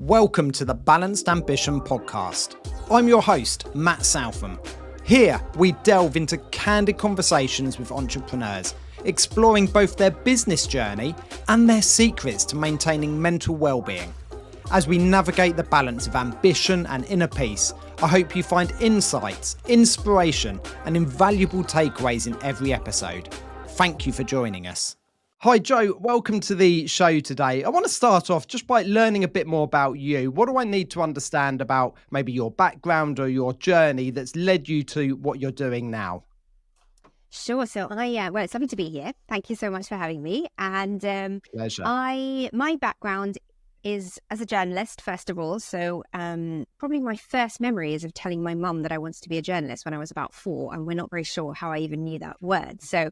Welcome to the Balanced Ambition podcast. I'm your host, Matt Southam. Here, we delve into candid conversations with entrepreneurs, exploring both their business journey and their secrets to maintaining mental well-being. As we navigate the balance of ambition and inner peace, I hope you find insights, inspiration, and invaluable takeaways in every episode. Thank you for joining us. Hi, Jo. Welcome to the show today. I want to start off just by learning a bit more about you. What do I need to understand about maybe your background or your journey that's led you to what you're doing now? Sure. So well, it's lovely to be here. Thank you so much for having me. And Pleasure. my background is as a journalist, first of all. So probably my first memory is of telling my mum that I wanted to be a journalist when I was about 4, and we're not very sure how I even knew that word. So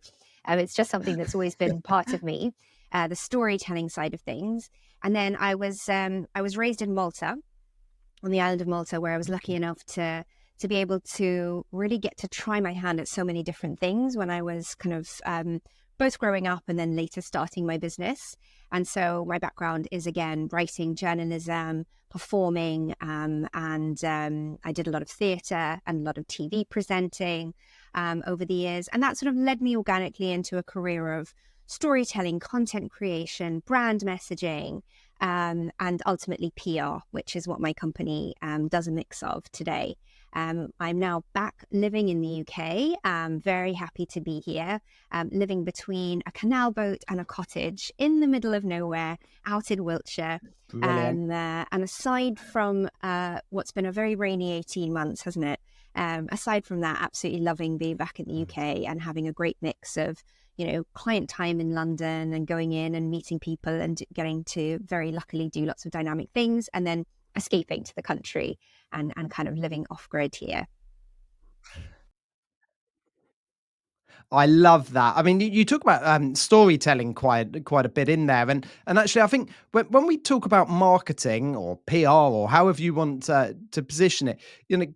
it's just something that's always been part of me, the storytelling side of things. And then I was raised in Malta, on the island of Malta, where I was lucky enough to be able to really get to try my hand at so many different things when I was kind of both growing up and then later starting my business. And so my background is, again, writing, journalism, performing, and I did a lot of theatre and a lot of TV presenting over the years. And that sort of led me organically into a career of storytelling, content creation, brand messaging, and ultimately PR, which is what my company does a mix of today. I'm now back living in the UK. I'm very happy to be here, living between a canal boat and a cottage in the middle of nowhere out in Wiltshire. And aside from what's been a very rainy 18 months, hasn't it? Aside from that, absolutely loving being back in the UK and having a great mix of, client time in London and going in and meeting people and getting to very luckily do lots of dynamic things, and then escaping to the country and kind of living off-grid here. I love that. I mean, you talk about storytelling quite a bit in there, and actually, I think when we talk about marketing or PR or however you want to position it,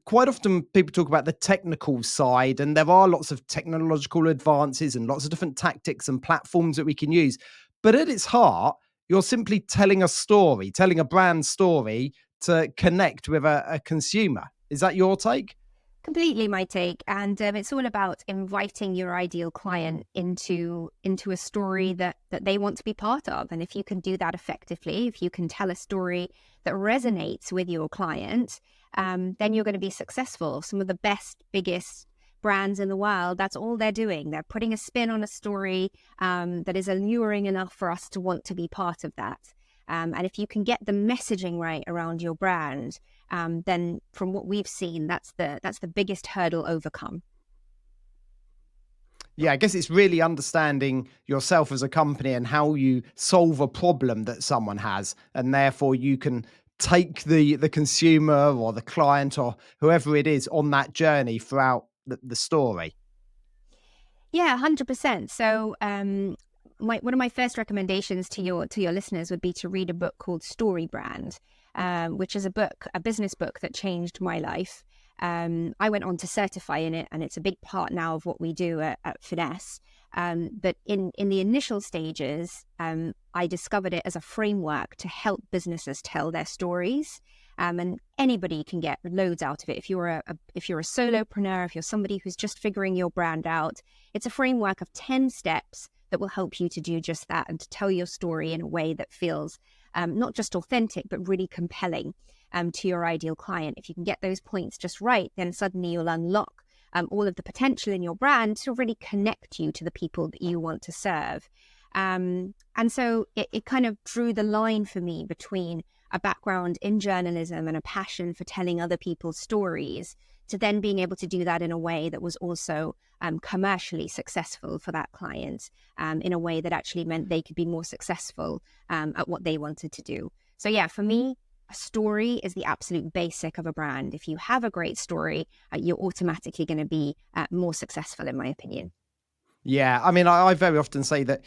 quite often people talk about the technical side, and there are lots of technological advances and lots of different tactics and platforms that we can use. But at its heart, you're simply telling a story, telling a brand story to connect with a consumer. Is that your take? Completely my take. And it's all about inviting your ideal client into a story that they want to be part of. And if you can do that effectively, if you can tell a story that resonates with your client, then you're going to be successful. Some of the best, biggest brands in the world, that's all they're doing. They're putting a spin on a story that is alluring enough for us to want to be part of that. And if you can get the messaging right around your brand, then from what we've seen, that's the biggest hurdle overcome. Yeah, I guess it's really understanding yourself as a company and how you solve a problem that someone has, and therefore you can take the consumer or the client or whoever it is on that journey throughout the story. Yeah, 100%. So one of my first recommendations to your listeners would be to read a book called Story Brand, which is a business book that changed my life. I went on to certify in it, and it's a big part now of what we do at Finesse. But in the initial stages, I discovered it as a framework to help businesses tell their stories. And anybody can get loads out of it. If you're a solopreneur, if you're somebody who's just figuring your brand out, it's a framework of 10 steps that will help you to do just that and to tell your story in a way that feels not just authentic, but really compelling to your ideal client. If you can get those points just right, then suddenly you'll unlock all of the potential in your brand to really connect you to the people that you want to serve. And so it kind of drew the line for me between a background in journalism and a passion for telling other people's stories, to then being able to do that in a way that was also commercially successful for that client, in a way that actually meant they could be more successful at what they wanted to do. So yeah, for me, a story is the absolute basic of a brand. If you have a great story, you're automatically going to be more successful, in my opinion. Yeah, I mean, I very often say that,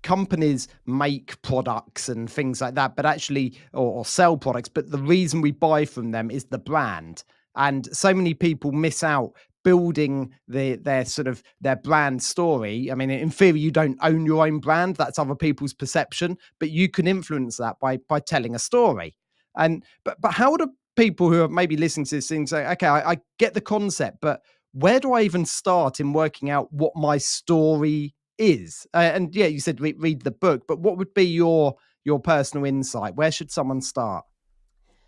companies make products and things like that, but actually, or sell products, but the reason we buy from them is the brand. And so many people miss out building their brand story. I mean, in theory, you don't own your own brand. That's other people's perception, but you can influence that by telling a story. And but how do people who are maybe listening to this thing say, okay, I get the concept, but where do I even start in working out what my story is? And yeah, you said read the book, but what would be your personal insight? Where should someone start?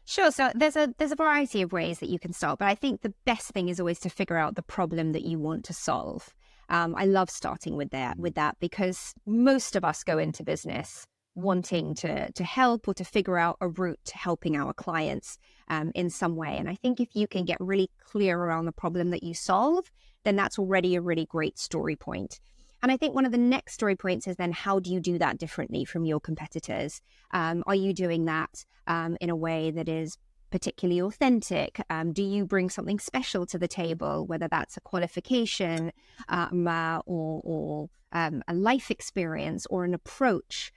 Sure. So there's a variety of ways that you can start, but I think the best thing is always to figure out the problem that you want to solve. I love starting with that because most of us go into business wanting to help or to figure out a route to helping our clients in some way. And I think if you can get really clear around the problem that you solve, then that's already a really great story point. And I think one of the next story points is then how do you do that differently from your competitors? Are you doing that in a way that is particularly authentic? Do you bring something special to the table, whether that's a qualification or a life experience or an approach?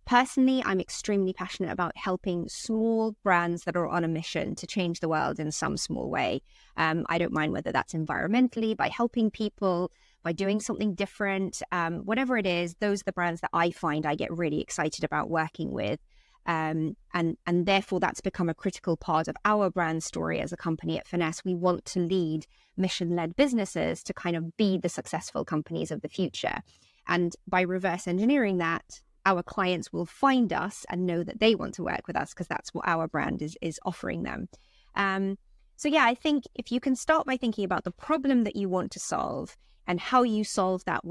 Personally, I'm extremely passionate about helping small brands that are on a mission to change the world in some small way. I don't mind whether that's environmentally, by helping people, by doing something different, whatever it is. Those are the brands that I find I get really excited about working with. And therefore, that's become a critical part of our brand story as a company at Finesse. We want to lead mission-led businesses to kind of be the successful companies of the future. And by reverse engineering that, our clients will find us and know that they want to work with us because that's what our brand is offering them. So yeah, I think if you can start by thinking about the problem that you want to solve and how you solve that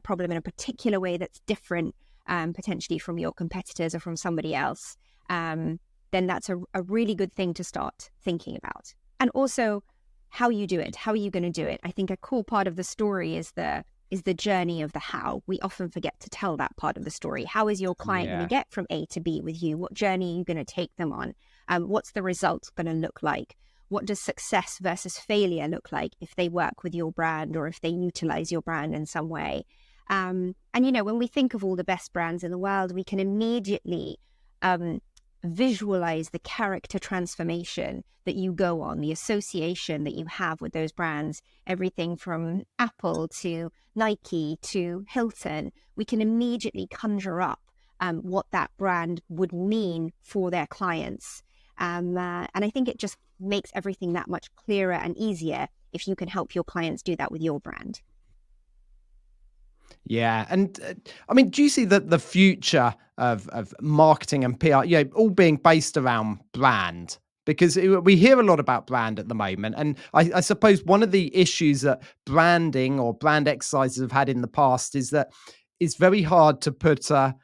problem in a particular way that's different potentially from your competitors or from somebody else, then that's a really good thing to start thinking about. And also how you do it. How are you going to do it? I think a cool part of the story is the journey of the how. We often forget to tell that part of the story. How is your client going to get from A to B with you? What journey are you going to take them on? What's the result going to look like? What does success versus failure look like if they work with your brand or if they utilize your brand in some way? And, when we think of all the best brands in the world, we can immediately visualize the character transformation that you go on, the association that you have with those brands, everything from Apple to Nike to Hilton. We can immediately conjure up what that brand would mean for their clients. And I think it just makes everything that much clearer and easier if you can help your clients do that with your brand. Yeah. And do you see that the future of marketing and PR, all being based around brand? Because we hear a lot about brand at the moment. And I suppose one of the issues that branding or brand exercises have had in the past is that it's very hard to put a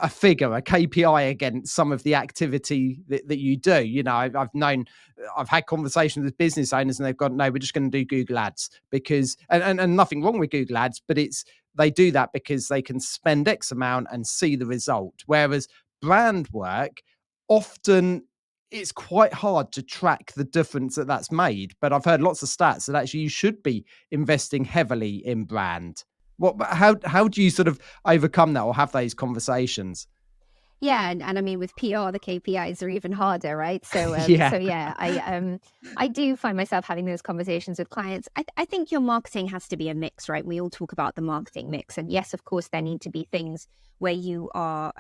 figure, a KPI against some of the activity that you do. I've had conversations with business owners and they've gone, no, we're just going to do Google ads because, and nothing wrong with Google ads, but they do that because they can spend X amount and see the result. Whereas brand work, often it's quite hard to track the difference that's made. But I've heard lots of stats that actually you should be investing heavily in brand. How do you sort of overcome that or have those conversations? Yeah, and I mean with PR, the KPIs are even harder, right? So I do find myself having those conversations with clients. I think your marketing has to be a mix, right? We all talk about the marketing mix, and yes, of course, there need to be things where you are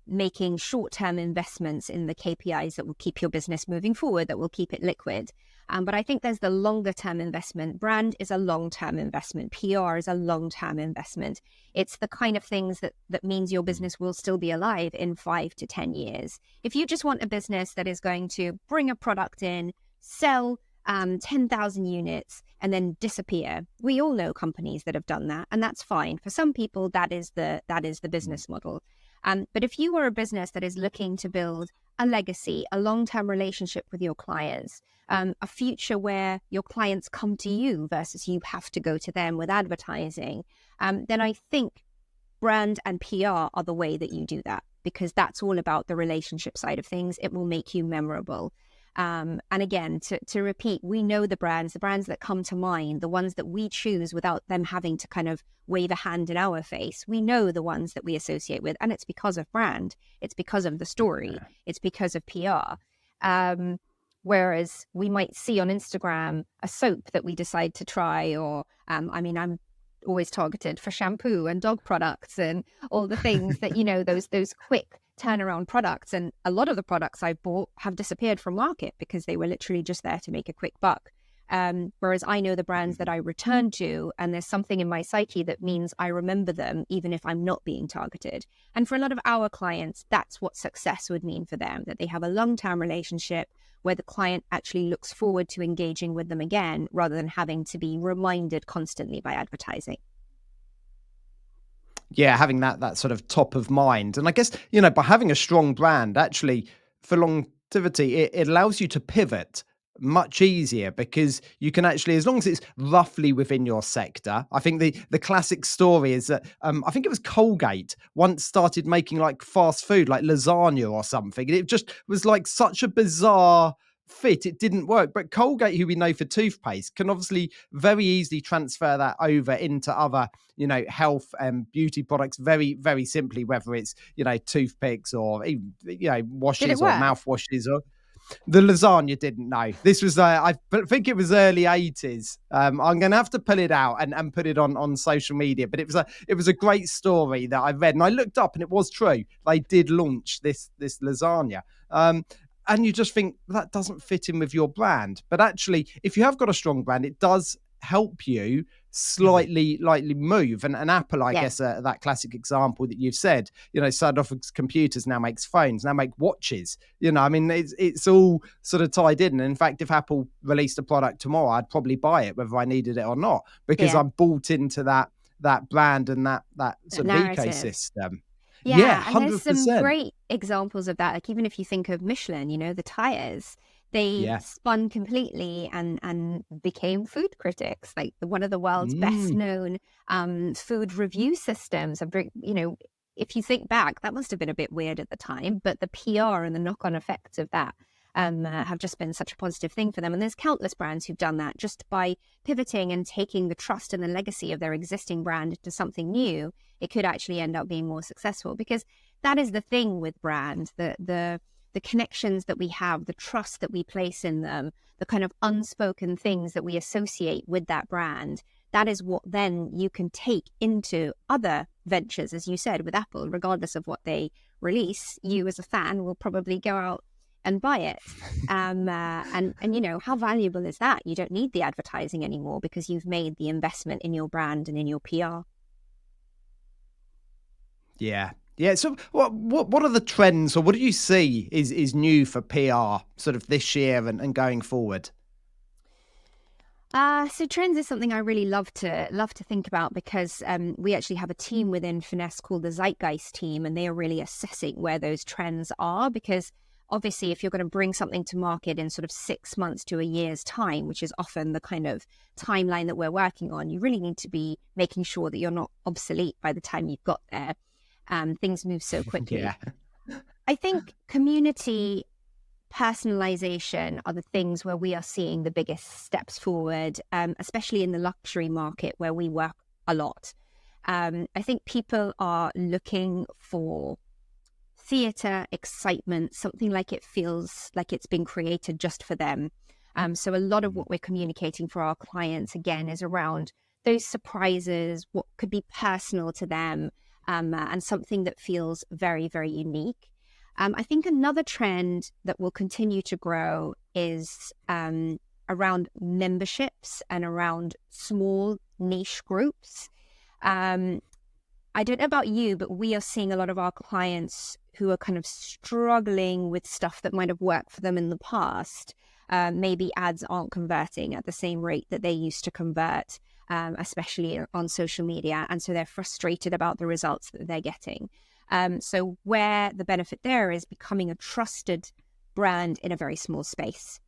making short-term investments in the KPIs that will keep your business moving forward, that will keep it liquid. But I think there's the longer-term investment. Brand is a long-term investment. PR is a long-term investment. It's the kind of things that means your business will still be alive in 5 to 10 years. If you just want a business that is going to bring a product in, sell 10,000 units, and then disappear, we all know companies that have done that, and that's fine. For some people, that is the business model. But if you are a business that is looking to build a legacy, a long-term relationship with your clients, a future where your clients come to you versus you have to go to them with advertising, then I think brand and PR are the way that you do that, because that's all about the relationship side of things. It will make you memorable. And again, to repeat, we know the brands that come to mind, the ones that we choose without them having to kind of wave a hand in our face. We know the ones that we associate with, and it's because of brand. It's because of the story. It's because of PR. Whereas we might see on Instagram a soap that we decide to try, or I'm always targeted for shampoo and dog products and all the things that, those quick turnaround products. And a lot of the products I bought have disappeared from market because they were literally just there to make a quick buck. Whereas I know the brands that I return to, and there's something in my psyche that means I remember them even if I'm not being targeted. And for a lot of our clients, that's what success would mean for them, that they have a long-term relationship where the client actually looks forward to engaging with them again rather than having to be reminded constantly by advertising. Yeah, having that sort of top of mind. And I guess, by having a strong brand, actually, for longevity, it allows you to pivot much easier because you can actually, as long as it's roughly within your sector. I think the classic story is that I think it was Colgate once started making like fast food, like lasagna or something. And it just was like such a bizarre fit. It didn't work. But Colgate, who we know for toothpaste, can obviously very easily transfer that over into other health and beauty products very, very simply, whether it's, toothpicks or even, Did it washes or work? mouthwashes. Or the lasagna didn't know. This was, I think it was early 80s. I'm going to have to pull it out and put it on social media. But it was a great story that I read and I looked up and it was true. They did launch this lasagna. And you just think that doesn't fit in with your brand. But actually, if you have got a strong brand, it does help you slightly move. And Apple, I Yeah. guess, that classic example that you've said, started off with computers, now makes phones, now make watches. I mean, it's all sort of tied in. And in fact, if Apple released a product tomorrow, I'd probably buy it, whether I needed it or not, because Yeah. I'm bought into that brand and that sort of Narrative. ecosystem. Yeah, Yeah, and there's some 100%. great examples of that. Like even if you think of Michelin, the tires, they Yeah. spun completely and became food critics, like one of the world's best Mm. known food review systems. If you think back, that must have been a bit weird at the time, but the PR and the knock-on effects of that have just been such a positive thing for them. And there's countless brands who've done that just by pivoting and taking the trust and the legacy of their existing brand into something new. It could actually end up being more successful because that is the thing with brands, the connections that we have, the trust that we place in them, the kind of unspoken things that we associate with that brand. That is what then you can take into other ventures, as you said, with Apple. Regardless of what they release, you as a fan will probably go out and buy it. And how valuable is that? You don't need the advertising anymore because you've made the investment in your brand and in your PR. Yeah. Yeah. So what are the trends, or what do you see is new for PR sort of this year and going forward? So trends is something I really love to think about because we actually have a team within Finesse called the Zeitgeist team, and they are really assessing where those trends are. Because obviously, if you're going to bring something to market in sort of 6 months to a year's time, which is often the kind of timeline that we're working on, you really need to be making sure that you're not obsolete by the time you've got there. Things move so quickly. Yeah. I think community personalization are the things where we are seeing the biggest steps forward, especially in the luxury market where we work a lot. I think people are looking for theatre excitement, something like it feels like it's been created just for them. So a lot of what we're communicating for our clients, again, is around those surprises, what could be personal to them, and something that feels very, very unique. I think another trend that will continue to grow is around memberships and around small niche groups. I don't know about you, but we are seeing a lot of our clients who are kind of struggling with stuff that might have worked for them in the past. Maybe ads aren't converting at the same rate that they used to convert, especially on social media. And so they're frustrated about the results that they're getting. So where the benefit there is becoming a trusted brand in a very small space.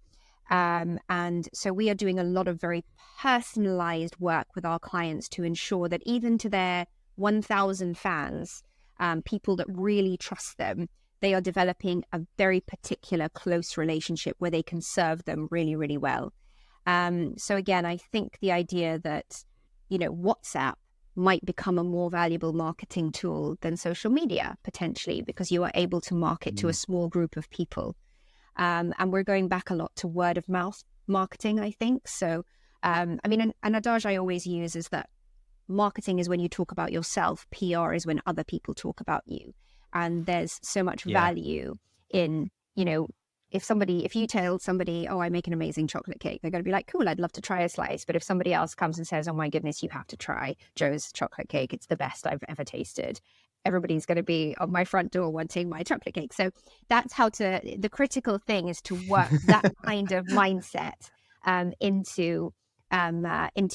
And so we are doing a lot of very personalized work with our clients to ensure that even to their 1,000 fans, people that really trust them, they are developing a very particular close relationship where they can serve them really, really well. So again, I think the idea that, WhatsApp might become a more valuable marketing tool than social media, potentially, because you are able to market to a small group of people. And we're going back a lot to word of mouth marketing, I think. So, an adage I always use is that marketing is when you talk about yourself, PR is when other people talk about you. And there's so much Yeah. value in, you know, if you tell somebody, oh, I make an amazing chocolate cake, they're going to be like, cool, I'd love to try a slice. But if somebody else comes and says, oh my goodness, you have to try Joe's chocolate cake, it's the best I've ever tasted, everybody's going to be on my front door wanting my chocolate cake. So that's the critical thing is to work that kind of mindset into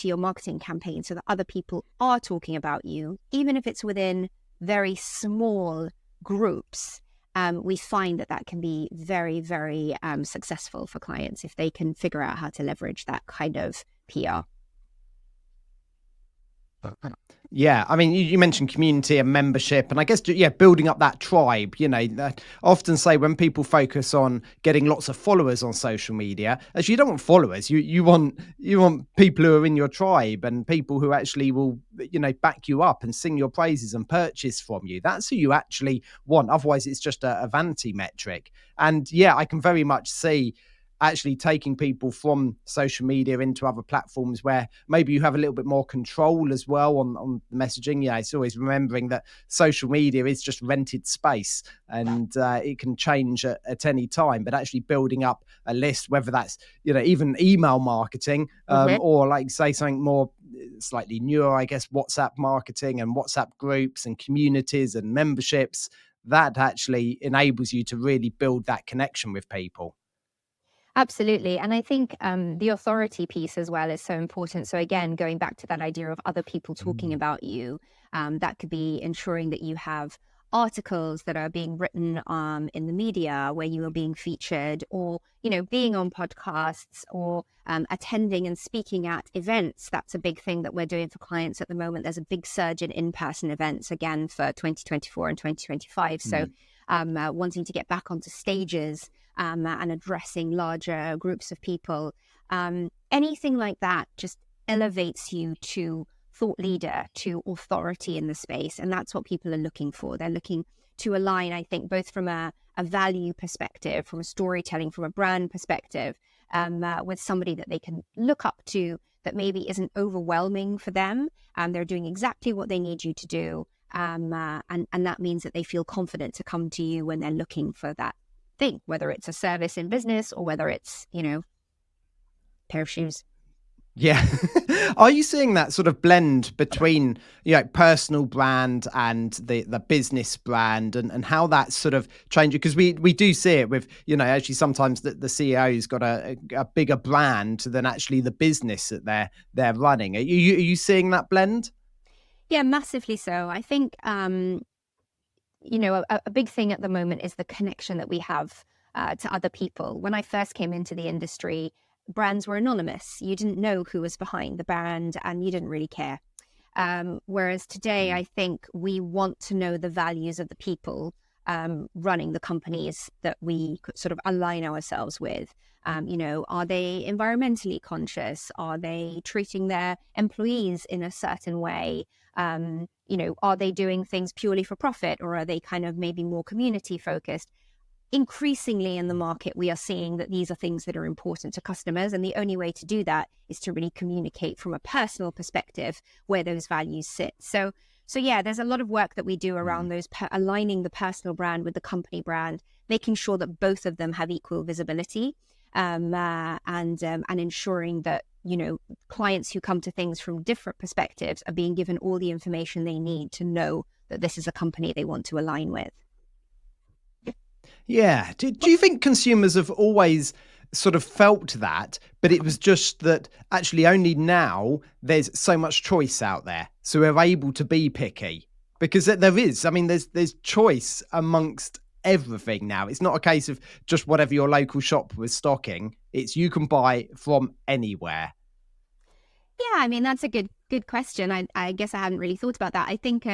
your marketing campaign, so that other people are talking about you, even if it's within very small groups. We find that can be very, very successful for clients if they can figure out how to leverage that kind of PR. Yeah, I mean, you mentioned community and membership, and I guess, yeah, building up that tribe. I often say when people focus on getting lots of followers on social media, actually, you don't want followers. You want people who are in your tribe and people who actually will, back you up and sing your praises and purchase from you. That's who you actually want. Otherwise, it's just a vanity metric. And yeah, I can very much see actually taking people from social media into other platforms where maybe you have a little bit more control as well on the messaging. Yeah, it's always remembering that social media is just rented space, and it can change at any time. But actually building up a list, whether that's, even email marketing, or like say something more slightly newer, I guess, WhatsApp marketing and WhatsApp groups and communities and memberships, that actually enables you to really build that connection with people. Absolutely. And I think the authority piece as well is so important. So again, going back to that idea of other people talking about you, that could be ensuring that you have articles that are being written in the media where you are being featured, or, being on podcasts, or attending and speaking at events. That's a big thing that we're doing for clients at the moment. There's a big surge in in-person events again for 2024 and 2025. So wanting to get back onto stages and addressing larger groups of people. Anything like that just elevates you to thought leader, to authority in the space. And that's what people are looking for. They're looking to align, I think, both from a value perspective, from a storytelling, from a brand perspective, with somebody that they can look up to, that maybe isn't overwhelming for them. They're doing exactly what they need you to do. And that means that they feel confident to come to you when they're looking for that thing, whether it's a service in business or whether it's, pair of shoes. Yeah. Are you seeing that sort of blend between, personal brand and the business brand, and how that's sort of changing? Because we do see it with, actually sometimes the CEO's got a bigger brand than actually the business that they're running. Are you seeing that blend? Yeah, massively so. I think, a big thing at the moment is the connection that we have to other people. When I first came into the industry, brands were anonymous. You didn't know who was behind the brand and you didn't really care. Whereas today, I think we want to know the values of the people running the companies that we sort of align ourselves with. Are they environmentally conscious? Are they treating their employees in a certain way? Are they doing things purely for profit, or are they kind of maybe more community focused? Increasingly in the market, we are seeing that these are things that are important to customers. And the only way to do that is to really communicate from a personal perspective where those values sit. So yeah, there's a lot of work that we do around those, aligning the personal brand with the company brand, making sure that both of them have equal visibility, and ensuring that, clients who come to things from different perspectives are being given all the information they need to know that this is a company they want to align with. Yeah. Do you think consumers have always sort of felt that, but it was just that actually only now there's so much choice out there, so we're able to be picky? Because there is, I mean, there's choice amongst everything now. It's not a case of just whatever your local shop was stocking. It's you can buy from anywhere. Yeah, I mean, that's a good question. I guess I hadn't really thought about that. I think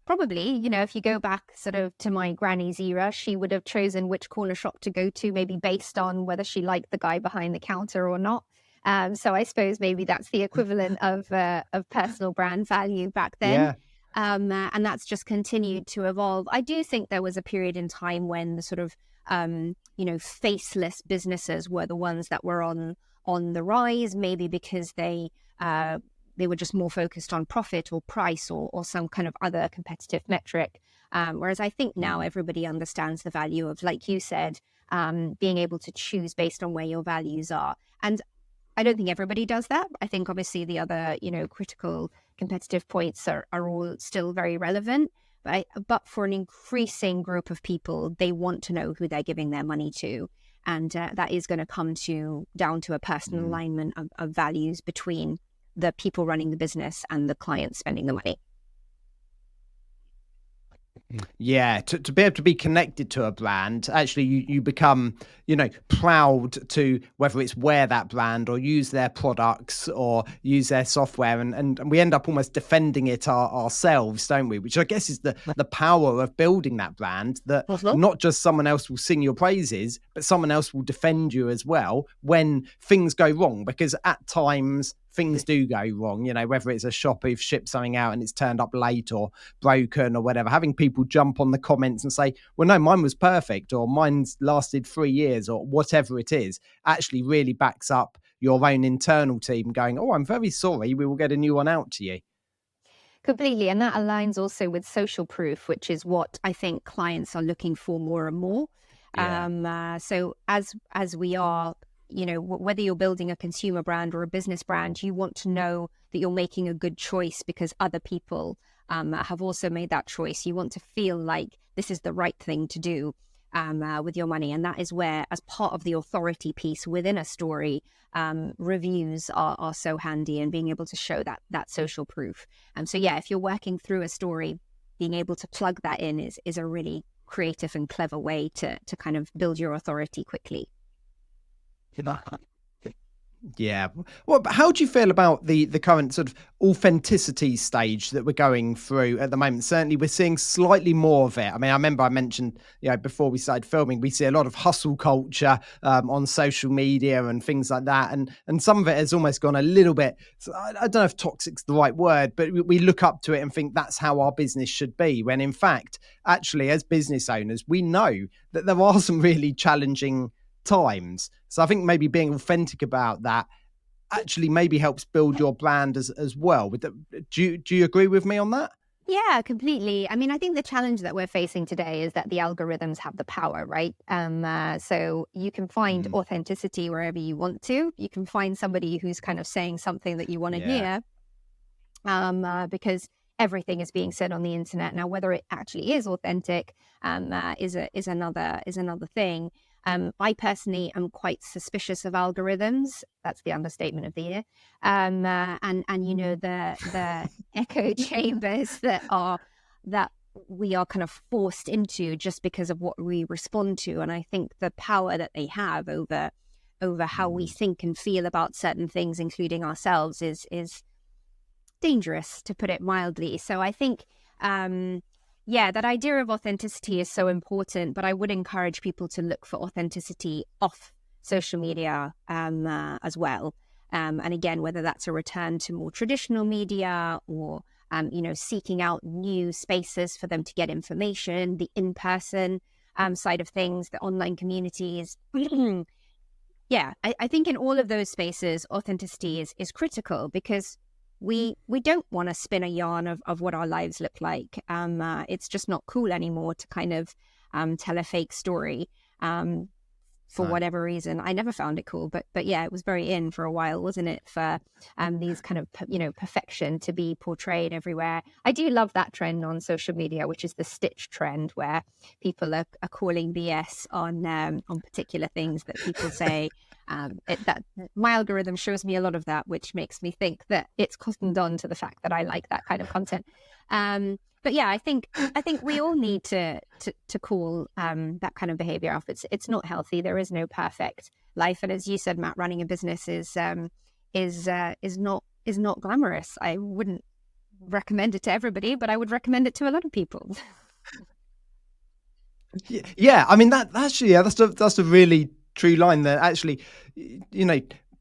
probably, if you go back sort of to my granny's era, she would have chosen which corner shop to go to, maybe based on whether she liked the guy behind the counter or not. So I suppose maybe that's the equivalent of personal brand value back then. Yeah. And that's just continued to evolve. I do think there was a period in time when the sort of, faceless businesses were the ones that were on the rise, maybe because they they were just more focused on profit or price or some kind of other competitive metric. Whereas I think now everybody understands the value of, like you said, being able to choose based on where your values are. And I don't think everybody does that. I think obviously the other, critical competitive points are all still very relevant. But for an increasing group of people, they want to know who they're giving their money to. And that is going to come down to a personal alignment of values between the people running the business and the clients spending the money. Yeah, to be able to be connected to a brand, actually you become, proud to whether it's wear that brand or use their products or use their software. And we end up almost defending it ourselves, don't we? Which I guess is the power of building that brand, that not just someone else will sing your praises, but someone else will defend you as well when things go wrong, because at times things do go wrong, whether it's a shop who've shipped something out and it's turned up late or broken or whatever. Having people jump on the comments and say, well, no, mine was perfect, or mine's lasted 3 years, or whatever it is, actually really backs up your own internal team going, oh, I'm very sorry, we will get a new one out to you. Completely. And that aligns also with social proof, which is what I think clients are looking for more and more. Yeah. So as we are, whether you're building a consumer brand or a business brand, you want to know that you're making a good choice because other people have also made that choice. You want to feel like this is the right thing to do with your money. And that is where, as part of the authority piece within a story, reviews are so handy, and being able to show that social proof. So yeah, if you're working through a story, being able to plug that in is a really creative and clever way to kind of build your authority quickly. Yeah. Well, how do you feel about the current sort of authenticity stage that we're going through at the moment? Certainly we're seeing slightly more of it. I mean, I remember I mentioned, before we started filming, we see a lot of hustle culture on social media and things like that. And some of it has almost gone a little bit, I don't know if toxic's the right word, but we look up to it and think that's how our business should be. When in fact, actually, as business owners, we know that there are some really challenging times. So I think maybe being authentic about that actually maybe helps build your brand as well. Do you agree with me on that? Yeah, completely. I mean, I think the challenge that we're facing today is that the algorithms have the power, right? So you can find authenticity wherever you want to. You can find somebody who's kind of saying something that you want to hear, because everything is being said on the internet now. Whether it actually is authentic is another thing. I personally am quite suspicious of algorithms. That's the understatement of the year. And the echo chambers that we are kind of forced into just because of what we respond to. And I think the power that they have over how we think and feel about certain things, including ourselves, is dangerous, to put it mildly. So I think that idea of authenticity is so important, but I would encourage people to look for authenticity off social media as well. And again, whether that's a return to more traditional media or, seeking out new spaces for them to get information, the in-person side of things, the online communities. Yeah, I think in all of those spaces, authenticity is critical, because we don't want to spin a yarn of what our lives look like. It's just not cool anymore to kind of tell a fake story for whatever reason. I never found it cool, but yeah, it was very in for a while, wasn't it? For these kind of perfection to be portrayed everywhere. I do love that trend on social media, which is the stitch trend, where people are calling BS on particular things that people say. That my algorithm shows me a lot of that, which makes me think that it's cottoned on to the fact that I like that kind of content. But yeah, I think we all need to call that kind of behavior off. It's not healthy. There is no perfect life, and as you said, Matt, running a business is not glamorous. I wouldn't recommend it to everybody, but I would recommend it to a lot of people. Yeah, I mean that's a really true line, that actually,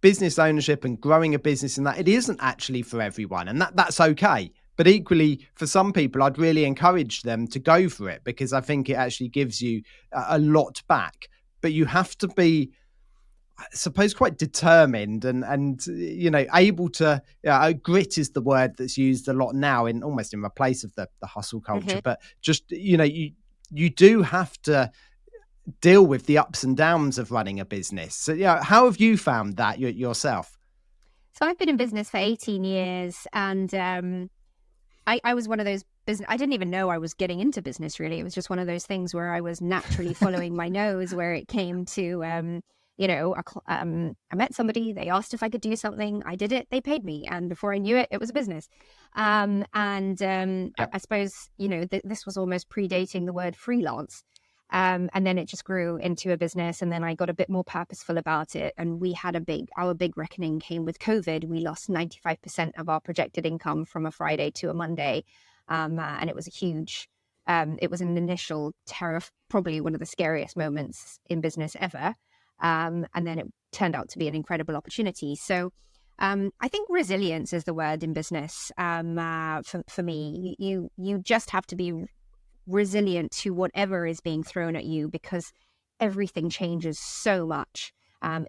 business ownership and growing a business, and that it isn't actually for everyone, and that's okay. But equally, for some people, I'd really encourage them to go for it, because I think it actually gives you a lot back. But you have to be, I suppose quite determined and able to, grit is the word that's used a lot now in almost in replace of the hustle culture, Hmm. but just you do have to deal with the ups and downs of running a business. So yeah, how have you found that yourself? So I've been in business for 18 years, and I was one of those business. I didn't even know I was getting into business. Really, it was just one of those things where I was naturally following my nose. Where it came to, I met somebody. They asked if I could do something. I did it. They paid me, and before I knew it, it was a business. I Yep. suppose this was almost predating the word freelance. And then it just grew into a business, and then I got a bit more purposeful about it. And we had our big reckoning came with COVID. We lost 95% of our projected income from a Friday to a Monday. And it was a huge, it was an initial terror, probably one of the scariest moments in business ever. And then it turned out to be an incredible opportunity. So I think resilience is the word in business. For me, you just have to be resilient to whatever is being thrown at you, because everything changes so much.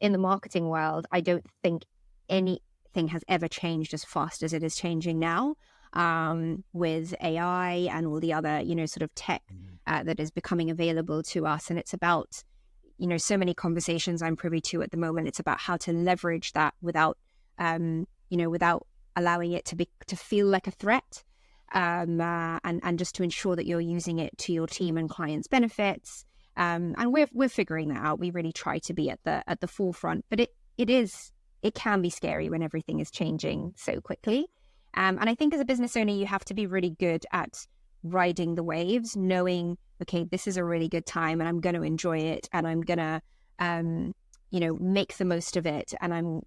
In the marketing world, I don't think anything has ever changed as fast as it is changing now, with AI and all the other, sort of tech that is becoming available to us. And it's about, so many conversations I'm privy to at the moment. It's about how to leverage that without, without allowing it to feel like a threat. And just to ensure that you're using it to your team and clients' benefits. And we're figuring that out. We really try to be at the forefront, but it can be scary when everything is changing so quickly. And I think as a business owner, you have to be really good at riding the waves, knowing, okay, this is a really good time, and I'm going to enjoy it, and I'm going to, make the most of it. And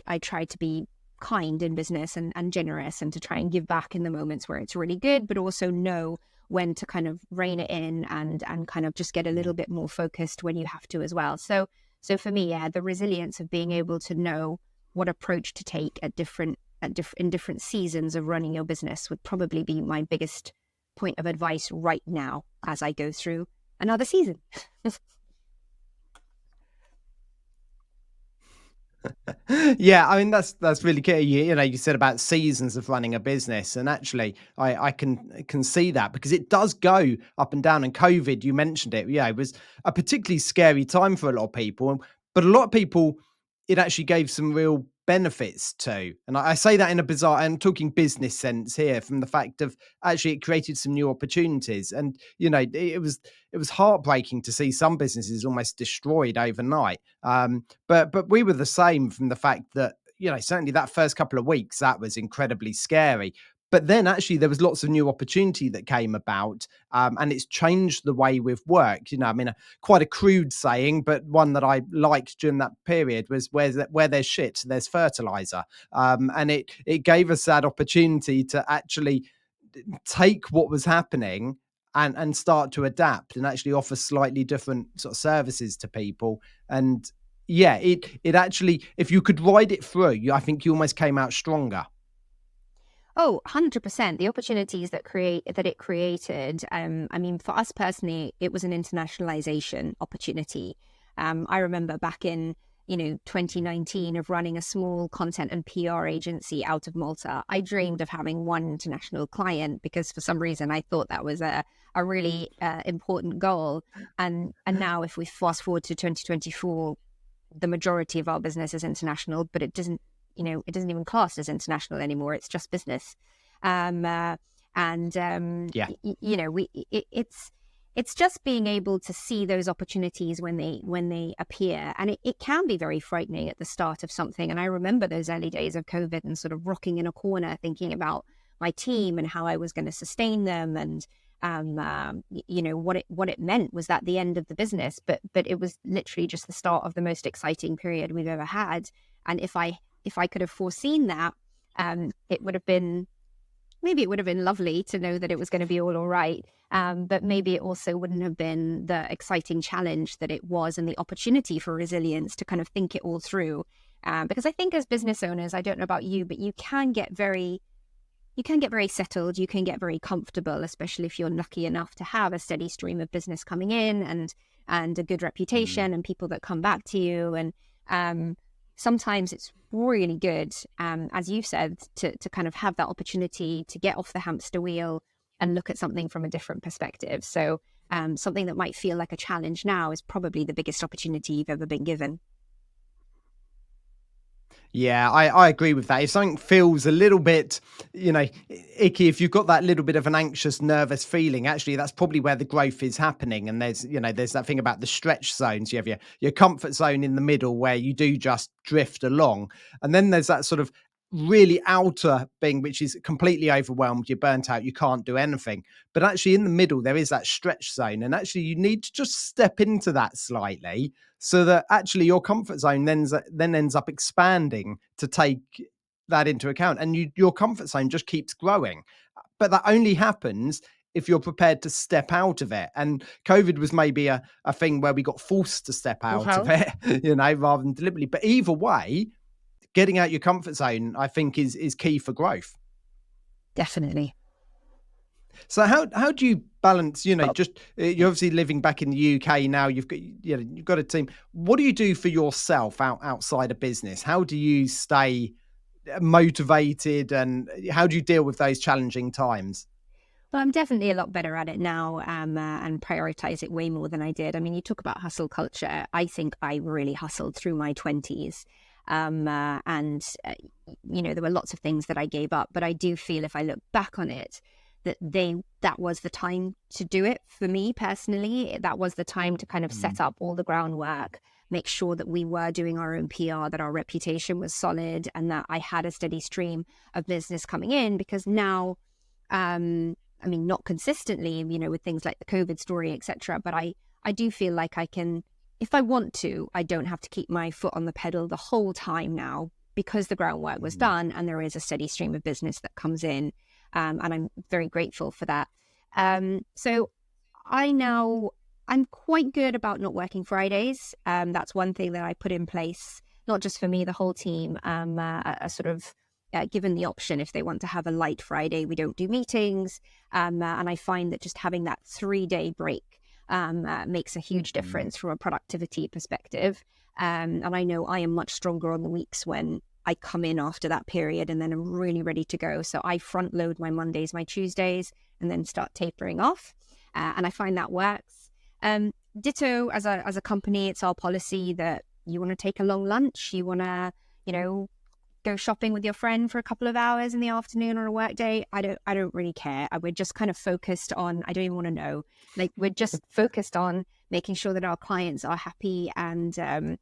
I try to be kind in business and generous, and to try and give back in the moments where it's really good, but also know when to kind of rein it in and kind of just get a little bit more focused when you have to as well. So for me, yeah, the resilience of being able to know what approach to take in different seasons of running your business would probably be my biggest point of advice right now as I go through another season. Yeah, I mean that's really key. You said about seasons of running a business, and actually, I can see that because it does go up and down. And COVID, you mentioned it. Yeah, it was a particularly scary time for a lot of people, but a lot of people, it actually gave some real benefits to. And I say that in a bizarre, I'm talking business sense here, from the fact of actually it created some new opportunities. And it was heartbreaking to see some businesses almost destroyed overnight. But we were the same, from the fact that certainly that first couple of weeks, that was incredibly scary. But then actually there was lots of new opportunity that came about, and it's changed the way we've worked. I mean, quite a crude saying, but one that I liked during that period was, where there's shit, there's fertilizer. And it gave us that opportunity to actually take what was happening and start to adapt and actually offer slightly different sort of services to people. And yeah, it actually, if you could ride it through, I think you almost came out stronger. Oh, 100%. The opportunities that it created. I mean, for us personally, it was an internationalization opportunity. I remember back in 2019, of running a small content and PR agency out of Malta. I dreamed of having one international client, because for some reason I thought that was a really important goal. And now, if we fast forward to 2024, the majority of our business is international, but it doesn't even class as international anymore. It's just business. Um, uh, and Yeah. it's just being able to see those opportunities when they appear, and it can be very frightening at the start of something. And I remember those early days of COVID, and sort of rocking in a corner, thinking about my team and how I was going to sustain them, and what it meant was that the end of the business, but it was literally just the start of the most exciting period we've ever had. And if I could have foreseen that, it would have been lovely to know that it was going to be all right. But maybe it also wouldn't have been the exciting challenge that it was, and the opportunity for resilience to kind of think it all through. Because I think as business owners, I don't know about you, but you can get very settled, you can get very comfortable, especially if you're lucky enough to have a steady stream of business coming in, and and a good reputation and people that come back to you. And sometimes it's really good, as you said, to kind of have that opportunity to get off the hamster wheel and look at something from a different perspective. So something that might feel like a challenge now is probably the biggest opportunity you've ever been given. Yeah, I agree with that. If something feels a little bit, icky, if you've got that little bit of an anxious, nervous feeling, actually, that's probably where the growth is happening. And there's that thing about the stretch zones. You have your comfort zone in the middle where you do just drift along. And then there's that sort of really outer thing, which is completely overwhelmed. You're burnt out. You can't do anything. But actually in the middle, there is that stretch zone. And actually you need to just step into that slightly, so that actually your comfort zone then ends up expanding to take that into account, and your comfort zone just keeps growing. But that only happens if you're prepared to step out of it. And COVID was maybe a thing where we got forced to step out of it, rather than deliberately. But either way, getting out your comfort zone, I think, is key for growth. Definitely. So how do you balance, you're obviously living back in the UK now, you've got a team. What do you do for yourself outside of business? How do you stay motivated, and how do you deal with those challenging times? Well, I'm definitely a lot better at it now, and prioritize it way more than I did. I mean, you talk about hustle culture. I think I really hustled through my 20s. There were lots of things that I gave up, but I do feel, if I look back on it, that was the time to do it for me personally. That was the time to kind of set up all the groundwork, make sure that we were doing our own PR, that our reputation was solid, and that I had a steady stream of business coming in. Because now, not consistently, with things like the COVID story, etc. But I do feel like I can, if I want to, I don't have to keep my foot on the pedal the whole time now, because the groundwork was done and there is a steady stream of business that comes in. And I'm very grateful for that. So I'm quite good about not working Fridays. That's one thing that I put in place, not just for me, the whole team, a sort of given the option, if they want to have a light Friday, we don't do meetings. And I find that just having that 3-day break makes a huge difference from a productivity perspective. And I know I am much stronger on the weeks when I come in after that period and then I'm really ready to go. So I front load my Mondays, my Tuesdays, and then start tapering off. And I find that works. Ditto, as a company, it's our policy that you want to take a long lunch. You want to, go shopping with your friend for a couple of hours in the afternoon on a work day. I don't really care. We're just kind of focused on, I don't even want to know. Like, we're just focused on making sure that our clients are happy and that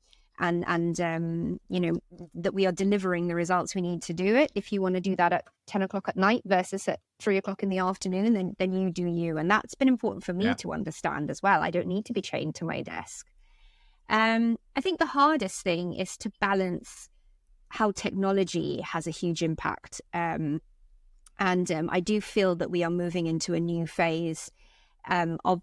we are delivering the results we need to do it. If you want to do that at 10 o'clock at night versus at 3 o'clock in the afternoon, then you do you. And that's been important for me to understand as well. I don't need to be chained to my desk. I think the hardest thing is to balance how technology has a huge impact. I do feel that we are moving into a new phase of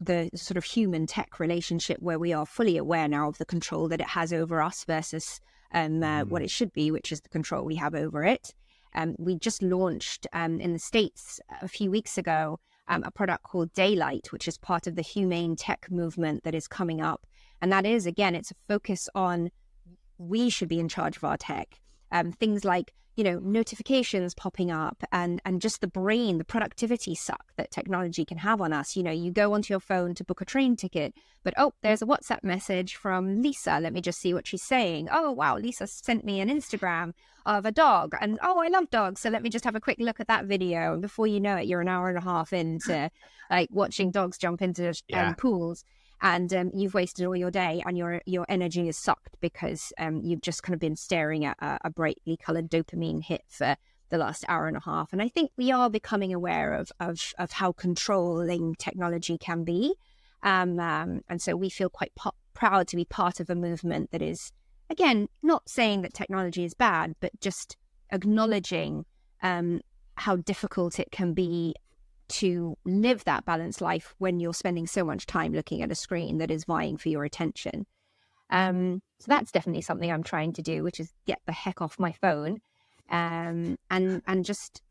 the sort of human tech relationship, where we are fully aware now of the control that it has over us versus what it should be, which is the control we have over it. We just launched in the States a few weeks ago a product called Daylight, which is part of the humane tech movement that is coming up. And that is, again, it's a focus on, we should be in charge of our tech. Things like, notifications popping up and just the productivity suck that technology can have on us. You go onto your phone to book a train ticket, but there's a WhatsApp message from Lisa. Let me just see what she's saying. Oh, wow, Lisa sent me an Instagram of a dog, and I love dogs, so let me just have a quick look at that video. And before you know it, you're an hour and a half into like watching dogs jump into pools. And you've wasted all your day, and your energy is sucked because you've just kind of been staring at a brightly coloured dopamine hit for the last hour and a half. And I think we are becoming aware of how controlling technology can be. And so we feel quite proud to be part of a movement that is, again, not saying that technology is bad, but just acknowledging how difficult it can be to live that balanced life when you're spending so much time looking at a screen that is vying for your attention. So that's definitely something I'm trying to do, which is get the heck off my phone, and just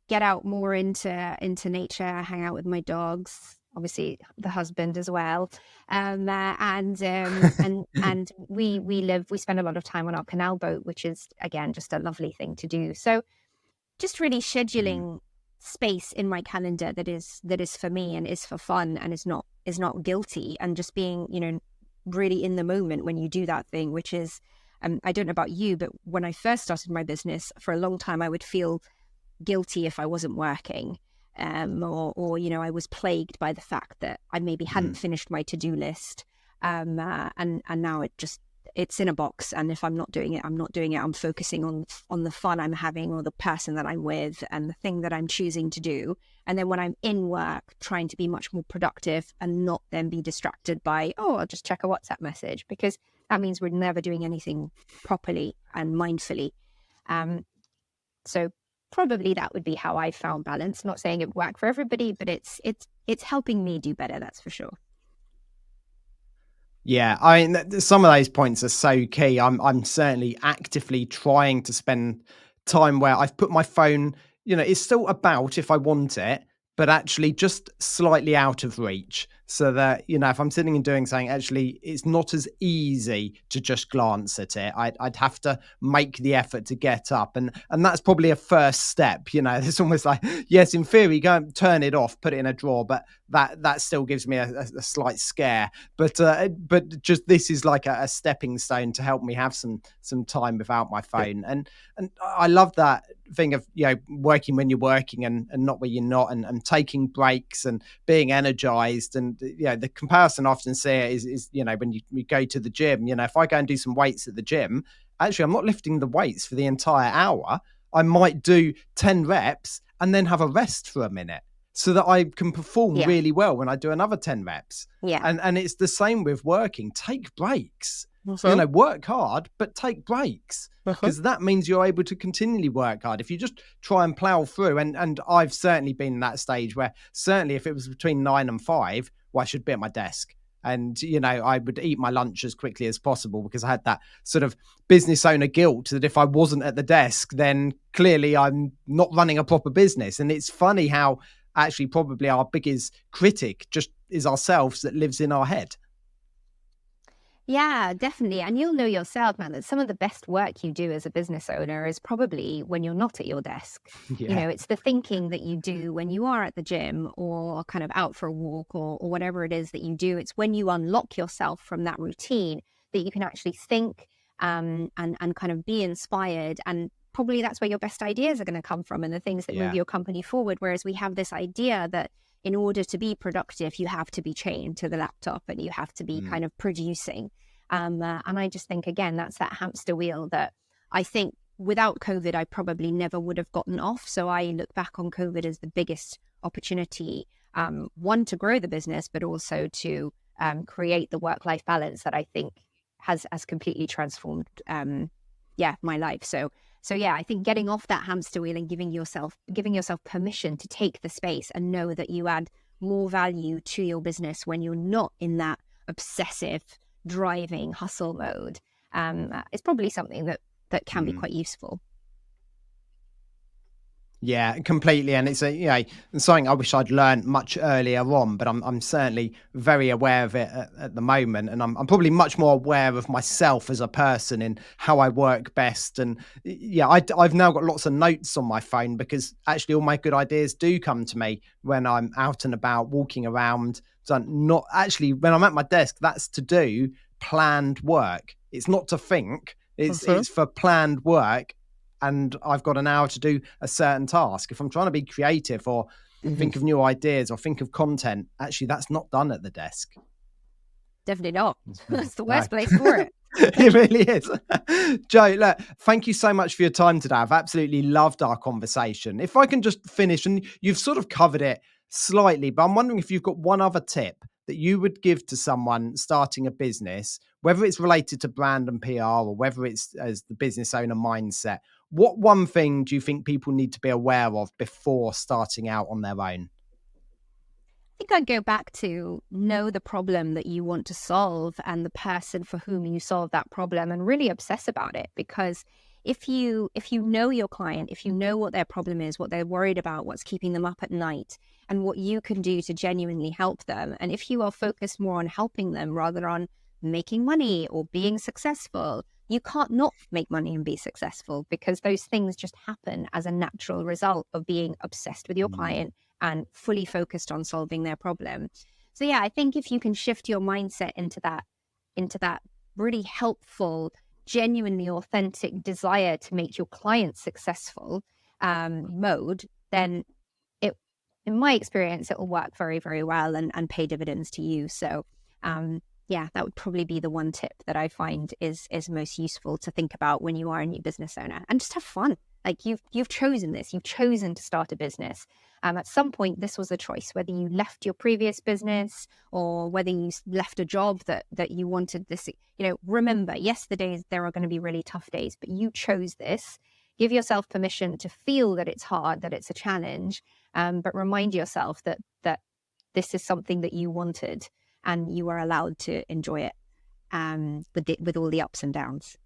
get out more into nature, hang out with my dogs, obviously the husband as well. And we spend a lot of time on our canal boat, which is again just a lovely thing to do. So just really scheduling space in my calendar that is for me and is for fun and is not guilty, and just being, really in the moment when you do that thing, which is, I don't know about you, but when I first started my business, for a long time I would feel guilty if I wasn't working, or I was plagued by the fact that I maybe hadn't finished my to-do list, and now it's in a box, and if I'm not doing it, I'm not doing it. I'm focusing on the fun I'm having, or the person that I'm with, and the thing that I'm choosing to do. And then when I'm in work, trying to be much more productive and not then be distracted by, I'll just check a WhatsApp message, because that means we're never doing anything properly and mindfully. So probably that would be how I found balance. Not saying it would work for everybody, but it's helping me do better, that's for sure. Yeah, I mean, some of those points are so key. I'm certainly actively trying to spend time where I've put my phone, it's still about if I want it, but actually just slightly out of reach, so that, if I'm sitting and doing something, actually it's not as easy to just glance at it. I'd have to make the effort to get up, and that's probably a first step. It's almost like, yes, in theory, go and turn it off, put it in a drawer, but that still gives me a slight scare. But just this is like a stepping stone to help me have some time without my phone. And I love that thing of, working when you're working and not when you're not, and taking breaks and being energized. And the comparison I often see is when you go to the gym, if I go and do some weights at the gym, actually I'm not lifting the weights for the entire hour. I might do 10 reps and then have a rest for a minute, so that I can perform really well when I do another 10 reps. Yeah. And it's the same with working. Take breaks. Work hard, but take breaks, because that means you're able to continually work hard. If you just try and plow through, and I've certainly been in that stage where, certainly if it was between 9 and 5, I should be at my desk. And, I would eat my lunch as quickly as possible, because I had that sort of business owner guilt that if I wasn't at the desk, then clearly I'm not running a proper business. And it's funny how actually probably our biggest critic just is ourselves, that lives in our head. Yeah, definitely. And you'll know yourself, man, that some of the best work you do as a business owner is probably when you're not at your desk. Yeah. It's the thinking that you do when you are at the gym, or kind of out for a walk, or whatever it is that you do. It's when you unlock yourself from that routine that you can actually think, and kind of be inspired. And probably that's where your best ideas are going to come from, and the things that move your company forward. Whereas we have this idea that in order to be productive, you have to be chained to the laptop and you have to be kind of producing. And I just think, again, that's that hamster wheel that I think without COVID, I probably never would have gotten off. So I look back on COVID as the biggest opportunity, one, to grow the business, but also to create the work-life balance that I think has completely transformed, my life. So yeah, I think getting off that hamster wheel and giving yourself permission to take the space and know that you add more value to your business when you're not in that obsessive, driving hustle mode, is probably something that can be quite useful. Yeah, completely. And it's something I wish I'd learned much earlier on, but I'm certainly very aware of it at the moment. And I'm probably much more aware of myself as a person in how I work best. And I've now got lots of notes on my phone, because actually all my good ideas do come to me when I'm out and about walking around. So not actually when I'm at my desk, that's to do planned work. It's not to think, it's for planned work. And I've got an hour to do a certain task. If I'm trying to be creative or think of new ideas or think of content, actually that's not done at the desk. Definitely not. That's the worst place for it. It really is. Jo, look, thank you so much for your time today. I've absolutely loved our conversation. If I can just finish, and you've sort of covered it slightly, but I'm wondering if you've got one other tip that you would give to someone starting a business, whether it's related to brand and PR or whether it's as the business owner mindset. What one thing do you think people need to be aware of before starting out on their own? I think I'd go back to know the problem that you want to solve and the person for whom you solve that problem, and really obsess about it. Because if you know your client, if you know what their problem is, what they're worried about, what's keeping them up at night, and what you can do to genuinely help them, and if you are focused more on helping them rather than on making money or being successful, you can't not make money and be successful, because those things just happen as a natural result of being obsessed with your client and fully focused on solving their problem. So yeah, I think if you can shift your mindset into that really helpful, genuinely authentic desire to make your clients successful mode, then in my experience, it will work very, very well and pay dividends to you. So yeah, that would probably be the one tip that I find is most useful to think about when you are a new business owner. And just have fun. Like you've chosen this. You've chosen to start a business. At some point, this was a choice, whether you left your previous business or whether you left a job that you wanted this. Remember, yes, there are going to be really tough days, but you chose this. Give yourself permission to feel that it's hard, that it's a challenge, but remind yourself that this is something that you wanted and you are allowed to enjoy it with all the ups and downs.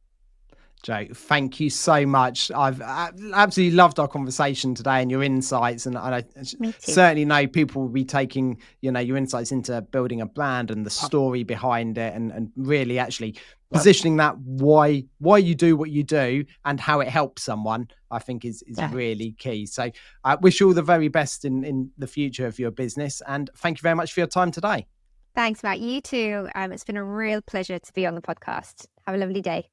Jo, thank you so much. I've absolutely loved our conversation today and your insights. And I certainly know people will be taking, your insights into building a brand and the story behind it and really actually positioning that why you do what you do and how it helps someone, I think is really key. So I wish you all the very best in the future of your business. And thank you very much for your time today. Thanks, Matt. You too. It's been a real pleasure to be on the podcast. Have a lovely day.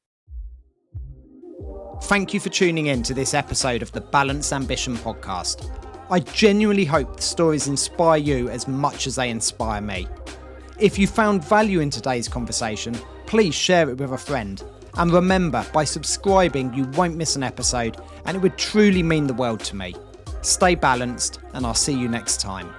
Thank you for tuning in to this episode of the Balanced Ambition podcast. I genuinely hope the stories inspire you as much as they inspire me. If you found value in today's conversation, please share it with a friend. And remember, by subscribing, you won't miss an episode, and it would truly mean the world to me. Stay balanced, and I'll see you next time.